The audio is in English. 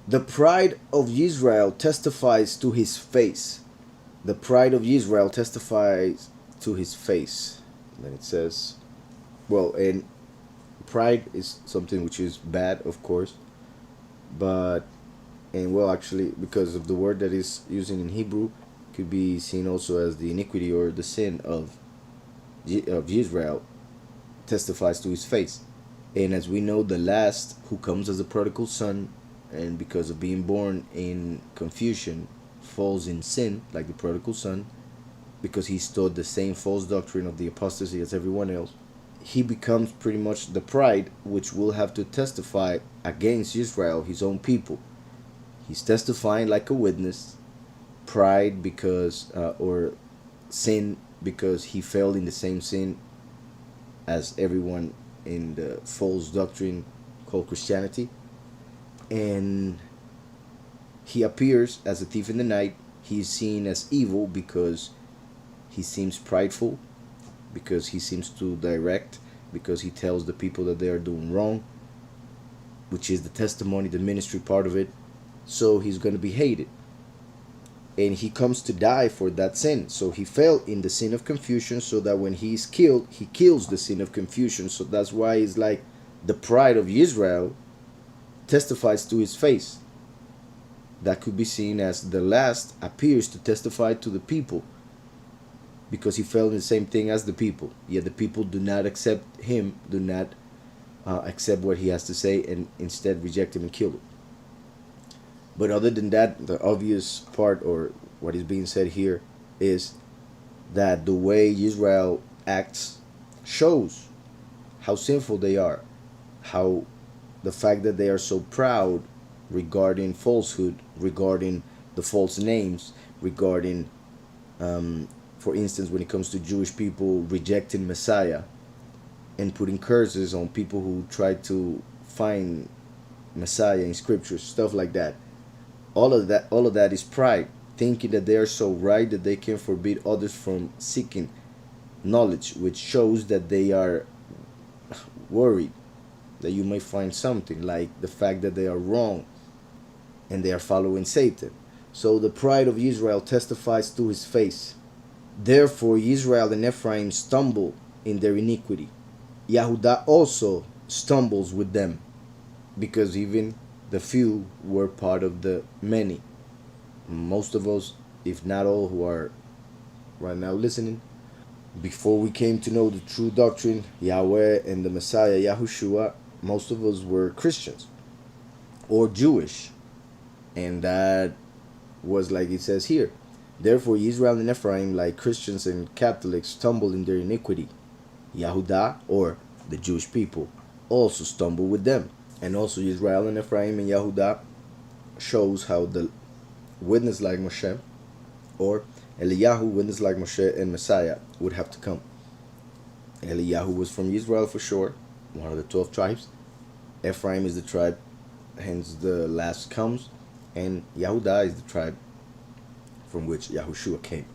The pride of Israel testifies to his face. The pride of Israel testifies to his face. And then it says, well, and pride is something which is bad, of course, but, and well, actually, because of the word that is using in Hebrew, could be seen also as the iniquity or the sin of Israel testifies to his face. And as we know, the last who comes as a prodigal son, and because of being born in confusion, falls in sin, like the prodigal son, because he taught the same false doctrine of the apostasy as everyone else, he becomes pretty much the pride which will have to testify against Israel, his own people. He's testifying like a witness, pride because, or sin because he fell in the same sin as everyone in the false doctrine called Christianity. And he appears as a thief in the night. He is seen as evil because he seems prideful, because he seems to direct, because he tells the people that they are doing wrong, which is the testimony, the ministry part of it. So he's going to be hated. And he comes to die for that sin. So he fell in the sin of confusion, so that when he is killed, he kills the sin of confusion. So that's why it's like the pride of Israel testifies to his face. That could be seen as the last appears to testify to the people, because he fell in the same thing as the people. Yet the people do not accept him, do not accept what he has to say, and instead reject him and kill him. But other than that, the obvious part, or what is being said here, is that the way Israel acts shows how sinful they are, how the fact that they are so proud regarding falsehood, regarding the false names, regarding, for instance, when it comes to Jewish people rejecting Messiah and putting curses on people who try to find Messiah in scriptures, stuff like that. All of that is pride, thinking that they are so right that they can forbid others from seeking knowledge, which shows that they are worried that you may find something, like the fact that they are wrong and they are following Satan. So the pride of Israel testifies to his face. Therefore Israel and Ephraim stumble in their iniquity. Yahudah also stumbles with them, because even the few were part of the many. Most of us, if not all, who are right now listening, before we came to know the true doctrine, Yahweh and the Messiah, Yahushua, most of us were Christians or Jewish. And that was like it says here. Therefore Israel and Ephraim, like Christians and Catholics, stumble in their iniquity. Yahudah, or the Jewish people, also stumble with them. And also Israel and Ephraim and Yahudah shows how the witness like Moshe, or Eliyahu, witness like Moshe and Messiah, would have to come. Eliyahu was from Israel for sure, one of the 12 tribes. Ephraim is the tribe, hence the last comes. And Yahudah is the tribe from which Yahushua came.